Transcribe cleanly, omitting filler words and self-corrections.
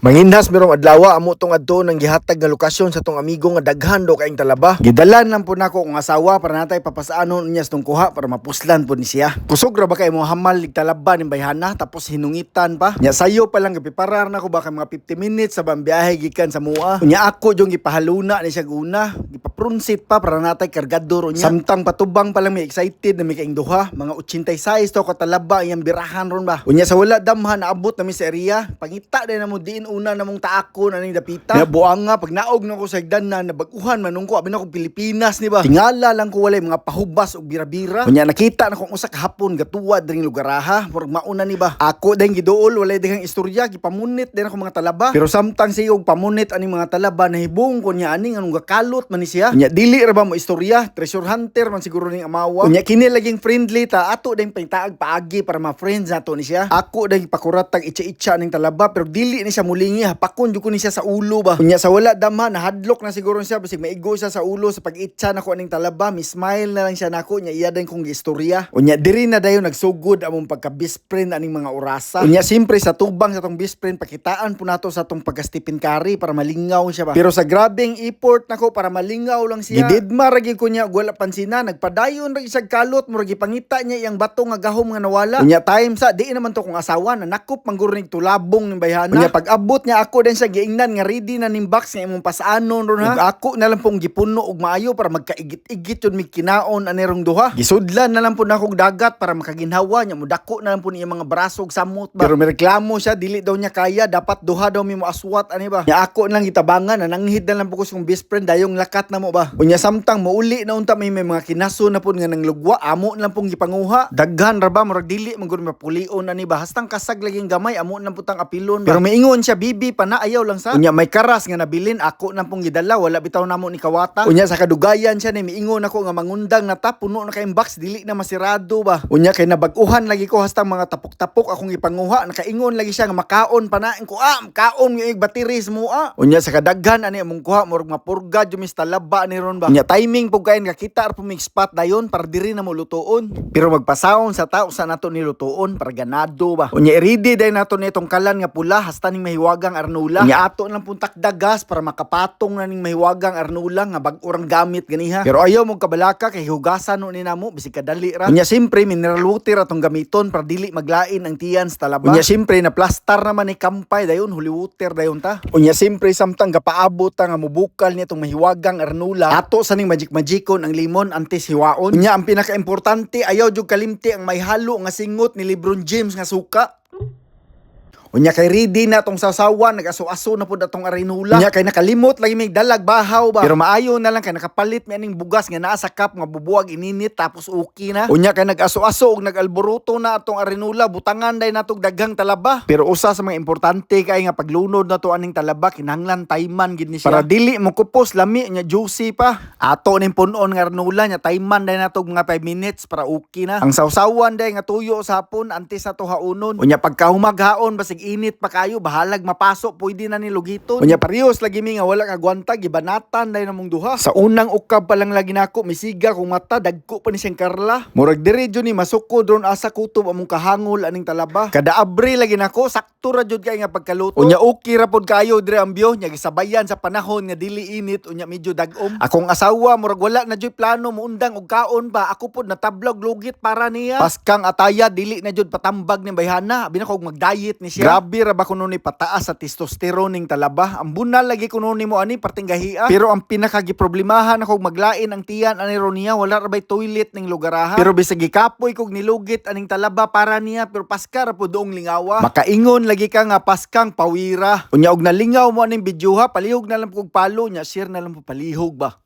Manginhas merong adlaw amo tong adto nang gihatag nga lokasyon sa tong amigo nga daghan do kaing talaba. Gidalan lang po nako ang asawa para natay papasaanon niya sa tong kuha para mapuslan po ni siya. Kusog ra ba kay mo hamal lig talaba ni bayhana tapos hinungitan pa. Nya sayo pa lang gipiparar nako ba kay mga 50 minutes sa bambiyahe gikan sa mua. Unya ako jong gipahaluna ni siya guna, gipaprunsit pa para natay kargador niya. Samtang patubang pa lang may excited na may kaing duha, mga 86 to ka talaba iyang birahan ron ba. Unya sa wala damhan naabot na mi sa area, pangita din na mo diin una namong taako na ning dapita. Nabuang nga pag naog na ko sa higdan na nabaguhan manung ko abi na ko Pilipinas ni ba. Tingala lang ko walay mga pahubas og bira-bira. Unya nakita na kong usa ka hapon gatuwad ring lugaraha, murag mauna ni ba. Ako ding giduol walay dihang istorya gipamunit din ako mga talaba. Pero samtang siya og pamunit aning mga talaba nahibong ko niya aning anong gakalot man ni siya. Unya dili ra ba mo istorya, treasure hunter man siguro ning amawa. Unya kini laging friendly ta ato ding pangtaag paagi para ma-friends nato ni siya. Ako ding pakuratag itsa-itsa ning talaba pero dili ni siya mulingi hapakon jud ko ni siya sa ulo ba. Unya sa wala damhan nahadlok na siguro siya basig maigo siya sa ulo sa pag-itsa nako aning talaba, mi smile na lang siya nako nya iya din kong istorya. Unya diri na dayon nagsugod among pagka best friend aning mga orasa. Unya simpre sa tubang sa tong best friend pakitaan po nato sa tong pagka-Stephen Curry para malingaw siya ba. Pero sa grabing effort nako para malingaw lang siya. Gididma ra gyud ko niya wala pansina nagpadayon ra isag kalot murag gipangita niya iyang bato nga gahom nga nawala. Unya time sa di naman to kong asawa na nakop manggurnig tulabong ning bayhana. Unya pag abot niya ako din sa giingnan nga ready na ning box nga imong pasaanon ron ha. Ug ako na lang pong gipuno og maayo para magkaigit-igit yun mi kinaon anirong duha. Gisudlan na lang po na akong dagat para makaginhawa niya mudako na lang po niya mga braso ug samot ba. Pero may reklamo siya dili daw niya kaya dapat duha daw mi mo aswat ani ba. Nya ako na lang gitabangan nananghid na lang po ko sa best friend dayong lakat na mo ba. Unya samtang mauli na unta may mga kinaso na po nga nang lugwa amo na lang pong gipanguha. Daghan ra ba murag dili man gud mapulion ani ba hastang kasag laging gamay amo na putang apilon ba. Pero maingon siya bibi pa na ayaw lang sa. Unya may karas nga nabilin ako nang pong gidala wala bitaw namo ni kawata. Unya sa kadugayan siya ni miingon ako nga mangundang na ta puno na kay box dili na masirado ba. Unya kay nabag-uhan lagi ko hastang mga tapok-tapok akong ipanguha nakaingon lagi siya nga makaon pa na ko kaon yung batteries mo Unya sa kadaghan ani among kuha murag mapurga jud mis talaba ni ron ba. Unya timing pug kain nga kita ar pumig spot dayon para diri na mo lutuon. Pero magpasaon sa tao sa nato ni lutuon para ganado ba. Unya ready day nato nitong kalan nga pula hasta ning mahiwagang arnula. Unya ato lang pun takdagas para makapatong na ning mahiwagang arnula nga bag-urang gamit ganiha. Pero ayaw mong kabalaka kay hugasan no ni namo bisig kadali ra. Unya simpre mineral water atong gamiton para dili maglain ang tiyan sa talaba. Unya simpre na plastar naman ni kampay dayon holy water dayon ta. Unya simpre samtang gapaabot ta nga mubukal nitong mahiwagang arnula ato sa ning magic-magicon ang limon antes hiwaon. Unya ang pinaka-importante ayaw jud kalimti ang may halo nga singot ni LeBron James nga suka. Unya kay ready na tong sasawan nag-aso-aso na pud atong arinula. Unya kay nakalimot lagi may dalag bahaw ba. Pero maayo na lang kay nakapalit mi aning bugas nga naa sa cup nga bubuwag ininit tapos okay na. Unya kay nag-aso-aso og nag-alboruto na atong arinula butangan day natog daghang talaba. Pero usa sa mga importante kay nga paglunod na to aning talaba kinahanglan tayman gid ni siya. Para dili mo kupos lami nya juicy pa. Ato ning punon nga arinula nya tayman day natog mga 5 minutes para okay na. Ang sawsawan day nga tuyo sa hapon antes sa to haunon. Unya pagkahumaghaon basig init pa kayo bahalag mapasok pwede na ni lugiton. Unya parehas lagi mi nga wala ka gwanta gibanatan day namong duha. Sa unang ukab pa lang lagi nako misiga kung mata dagko pa ni siyang karla. Murag diri jud ni masukod ron asa kutob among kahangol aning talaba. Kada abre lagi nako sakto ra jud kay nga pagkaluto. Unya okay ra pod kayo dire ambyo nya gisabayan sa panahon nga dili init unya medyo dagom. Akong asawa murag wala na jud plano muundang og kaon ba ako pod natablog lugit para niya. Paskang ataya dili na jud patambag ni bayhana abi na kog mag-diet ni siya. Grabe ra ba kuno ni pataas sa testosterone ning talaba. Ang bunal lagi kuno ni mo ani parting gahia. Pero ang pinakagiproblemahan ako maglain ang tiyan ani ron niya wala ra bay toilet ning lugaraha. Pero bisag gikapoy kog nilugit aning talaba para niya pero paska ra pud doong lingawa. Makaingon lagi ka nga paskang pawira. Unya og nalingaw mo aning bidyuha palihog na lang kog palo nya share na lang po palihog ba.